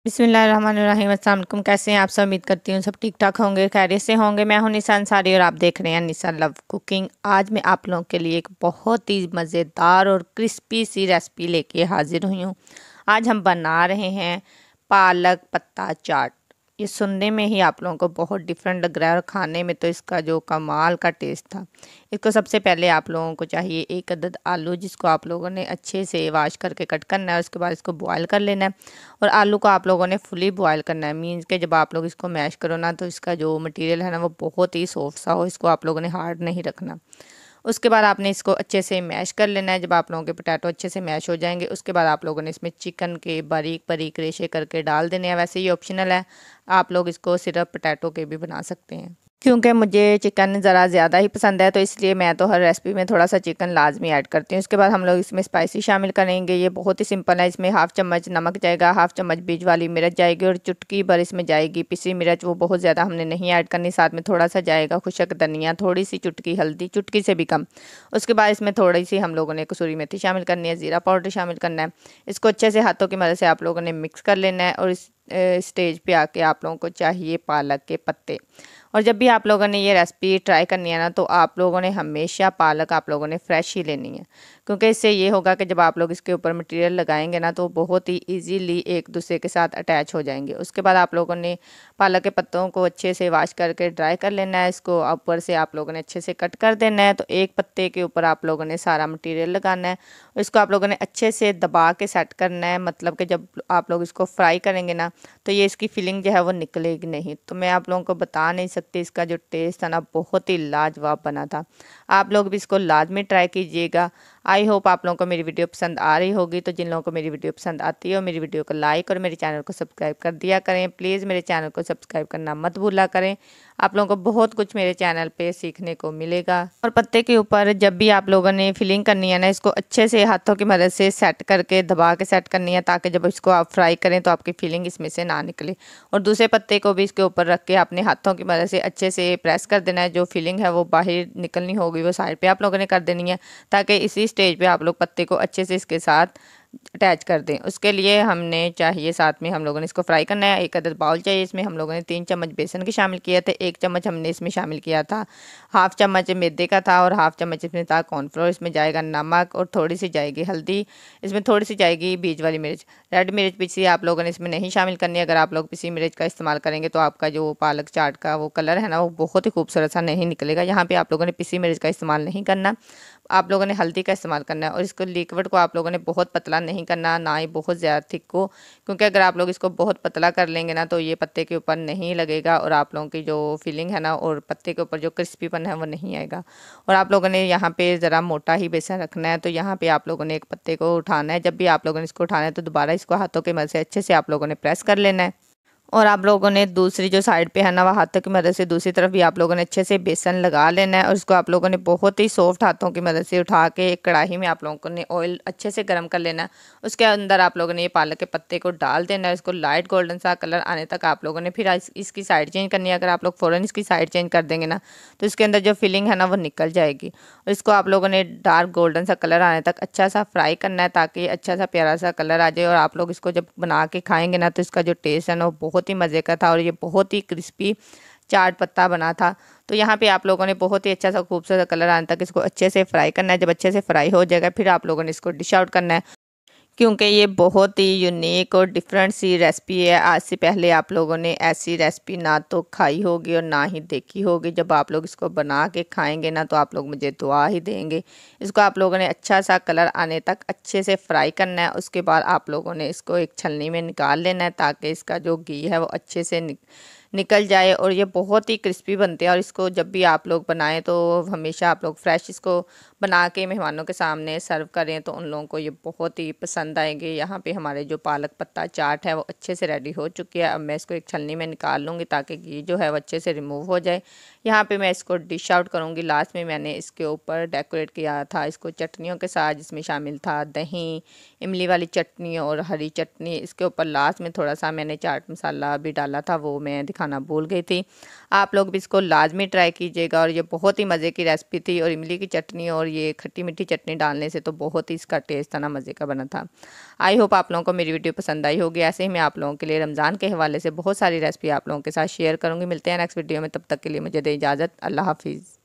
बिस्मिल्लाहिर्रहमानिर्रहीम। अस्सलाम वालेकुम। कैसे हैं आप सब? उम्मीद करती हूँ सब ठीक ठाक होंगे, खैरियत से होंगे। मैं हूँ निशा अंसारी और आप देख रहे हैं निशा लव कुकिंग। आज मैं आप लोगों के लिए एक बहुत ही मज़ेदार और क्रिस्पी सी रेसिपी लेके हाजिर हुई हूँ। आज हम बना रहे हैं पालक पत्ता चाट। ये सुनने में ही आप लोगों को बहुत डिफरेंट लग रहा है और खाने में तो इसका जो कमाल का टेस्ट था। इसको सबसे पहले आप लोगों को चाहिए एक अदद आलू, जिसको आप लोगों ने अच्छे से वॉश करके कट करना है। उसके बाद इसको बॉयल कर लेना है और आलू को आप लोगों ने फुली बॉयल करना है। मीन्स के जब आप लोग इसको मैश करो ना, तो इसका जो मटेरियल है ना वो बहुत ही सॉफ्ट सा हो। इसको आप लोगों ने हार्ड नहीं रखना। उसके बाद आपने इसको अच्छे से मैश कर लेना है। जब आप लोगों के पोटैटो अच्छे से मैश हो जाएंगे, उसके बाद आप लोगों ने इसमें चिकन के बारीक बारीक रेशे करके डाल देने हैं। वैसे ये ऑप्शनल है, आप लोग इसको सिर्फ पोटैटो के भी बना सकते हैं। क्योंकि मुझे चिकन ज़रा ज़्यादा ही पसंद है, तो इसलिए मैं तो हर रेसिपी में थोड़ा सा चिकन लाजमी ऐड करती हूँ। उसके बाद हम लोग इसमें स्पाइसी शामिल करेंगे। ये बहुत ही सिंपल है। इसमें हाफ़ चम्मच नमक जाएगा, हाफ़ चम्मच बीज वाली मिर्च जाएगी और चुटकी भर इसमें जाएगी पिसी मिर्च। वो बहुत ज़्यादा हमने नहीं ऐड करनी। साथ में थोड़ा सा जाएगा खुशक धनिया, थोड़ी सी चुटकी हल्दी, चुटकी से भी कम। उसके बाद इसमें थोड़ी सी हम लोगों ने कसूरी मेथी शामिल करनी है, ज़ीरा पाउडर शामिल करना है। इसको अच्छे से हाथों की मदद से आप लोगों ने मिक्स कर लेना है। और इस स्टेज पे आके आप लोगों को चाहिए पालक के पत्ते। और जब भी आप लोगों ने ये रेसिपी ट्राई करनी है ना, तो आप लोगों ने हमेशा पालक आप लोगों ने फ्रेश ही लेनी है। क्योंकि इससे ये होगा कि जब आप लोग इसके ऊपर मटेरियल लगाएंगे ना, तो बहुत ही इजीली एक दूसरे के साथ अटैच हो जाएंगे। उसके बाद आप लोगों ने पालक के पत्तों को अच्छे से वॉश करके ड्राई कर लेना है। इसको ऊपर से आप लोगों ने अच्छे से कट कर देना है। तो एक पत्ते के ऊपर आप लोगों ने सारा मटीरियल लगाना है। इसको आप लोगों ने अच्छे से दबा के सेट करना है। मतलब कि जब आप लोग इसको फ्राई करेंगे ना, तो ये इसकी फीलिंग जो है वो निकलेगी नहीं। तो मैं आप लोगों को बता नहीं सकती, इसका जो टेस्ट था ना बहुत ही लाजवाब बना था। आप लोग भी इसको लाजमी ट्राई कीजिएगा। आई होप आप लोगों को मेरी वीडियो पसंद आ रही होगी। तो जिन लोगों को मेरी वीडियो पसंद आती है और मेरी वीडियो को लाइक और मेरे चैनल को सब्सक्राइब कर दिया करें। प्लीज़ मेरे चैनल को सब्सक्राइब करना मत भूला करें। आप लोगों को बहुत कुछ मेरे चैनल पे सीखने को मिलेगा। और पत्ते के ऊपर जब भी आप लोगों ने फिलिंग करनी है ना, इसको अच्छे से हाथों की मदद से सेट करके दबा के सेट करनी है, ताकि जब इसको आप फ्राई करें तो आपकी फिलिंग इसमें से ना निकले। और दूसरे पत्ते को भी इसके ऊपर रख के अपने हाथों की मदद से अच्छे से प्रेस कर देना है। जो फिलिंग है वो बाहर निकलनी होगी, वो साइड पे आप लोगों ने कर देनी है, ताकि इसी स्टेज पे आप लोग पत्ते को अच्छे से इसके साथ अटैच कर दें। उसके लिए हमने चाहिए, साथ में हम लोगों ने इसको फ्राई करना है। एक अदद बाउल चाहिए। इसमें हम लोगों ने 3 चम्मच बेसन के शामिल किए थे। 1 चम्मच हमने इसमें शामिल किया था हाफ़ चम्मच मैदे का था और हाफ़ चम्मच इसमें था कॉर्नफ्लोर। इसमें जाएगा नमक और थोड़ी सी जाएगी हल्दी। इसमें थोड़ी सी जाएगी बीज वाली मिर्च। रेड मिर्च पिसी आप लोगों ने इसमें नहीं शामिल करनी है। अगर आप लोग पिसी मिर्च का इस्तेमाल करेंगे तो आपका जो पालक चाट का वो कलर है ना, वो बहुत ही खूबसूरत सा नहीं निकलेगा। यहाँ पे आप लोगों ने पिसी मिर्च का इस्तेमाल नहीं करना। आप लोगों ने हल्दी का इस्तेमाल करना है। और इसको लिक्विड को आप लोगों ने बहुत पतला नहीं करना, ना ही बहुत ज़्यादा थिक को। क्योंकि अगर आप लोग इसको बहुत पतला कर लेंगे ना, तो ये पत्ते के ऊपर नहीं लगेगा और आप लोगों की जो फीलिंग है ना और पत्ते के ऊपर जो क्रिस्पीपन है वो नहीं आएगा। और आप लोगों ने यहाँ पे ज़रा मोटा ही बेसन रखना है। तो यहाँ पे आप लोगों ने एक पत्ते को उठाना है। जब भी आप लोगों ने इसको उठाना है, तो दोबारा इसको हाथों की मदद से अच्छे से आप लोगों ने प्रेस कर लेना है। और आप लोगों ने दूसरी जो साइड पे है ना, वह हाथों की मदद से दूसरी तरफ भी आप लोगों ने अच्छे से बेसन लगा लेना है। और इसको आप लोगों ने बहुत ही सॉफ्ट हाथों की मदद से उठा के एक कढ़ाई में आप लोगों ने ऑयल अच्छे से गर्म कर लेना है। उसके अंदर आप लोगों ने ये पालक के पत्ते को डाल देना है। इसको लाइट गोल्डन सा कलर आने तक आप लोगों ने फिर इसकी साइड चेंज करनी है। अगर आप लोग फ़ौरन इसकी साइड चेंज कर देंगे ना, तो इसके अंदर जो फिलिंग है ना वो निकल जाएगी। और इसको आप लोगों ने डार्क गोल्डन सा कलर आने तक अच्छा सा फ्राई करना है, ताकि अच्छा सा प्यारा सा कलर आ जाए। और आप लोग इसको जब बना के खाएंगे ना, तो इसका जो टेस्ट है ना वो बहुत ही मज़े का था। और ये बहुत ही क्रिस्पी चाट पत्ता बना था। तो यहाँ पे आप लोगों ने बहुत ही अच्छा सा खूबसूरत कलर आने तक इसको अच्छे से फ्राई करना है। जब अच्छे से फ्राई हो जाएगा, फिर आप लोगों ने इसको डिश आउट करना है। क्योंकि ये बहुत ही यूनिक और डिफरेंट सी रेसिपी है। आज से पहले आप लोगों ने ऐसी रेसिपी ना तो खाई होगी और ना ही देखी होगी। जब आप लोग इसको बना के खाएंगे ना, तो आप लोग मुझे दुआ ही देंगे। इसको आप लोगों ने अच्छा सा कलर आने तक अच्छे से फ्राई करना है। उसके बाद आप लोगों ने इसको एक छलनी में निकाल लेना है, ताकि इसका जो घी है वो अच्छे से निकल जाए। और ये बहुत ही क्रिस्पी बनते हैं। और इसको जब भी आप लोग बनाएं, तो हमेशा आप लोग फ्रेश इसको बना के मेहमानों के सामने सर्व करें, तो उन लोगों को ये बहुत ही पसंद आएंगे। यहाँ पे हमारे जो पालक पत्ता चाट है वो अच्छे से रेडी हो चुकी है। अब मैं इसको एक छलनी में निकाल लूँगी, ताकि घी जो है वो अच्छे से रिमूव हो जाए। यहाँ पे मैं इसको डिश आउट करूँगी। लास्ट में मैंने इसके ऊपर डेकोरेट किया था इसको चटनियों के साथ, जिसमें शामिल था दही, इमली वाली चटनी और हरी चटनी। इसके ऊपर लास्ट में थोड़ा सा मैंने चाट मसाला भी डाला था, वो मैं दिखाना भूल गई थी। आप लोग भी इसको लाजमी ट्राई कीजिएगा। और ये बहुत ही मज़े की रेसिपी थी। और इमली की चटनी और ये खट्टी मीठी चटनी डालने से तो बहुत ही इसका टेस्ट था ना, मज़े का बना था। आई होप आप लोगों को मेरी वीडियो पसंद आई होगी। ऐसे ही मैं आप लोगों के लिए रमज़ान के हवाले से बहुत सारी रेसिपी आप लोगों के साथ शेयर करूँगी। मिलते हैं नेक्स्ट वीडियो में, तब तक के लिए मुझे दे इजाज़त। अल्लाह हाफिज़।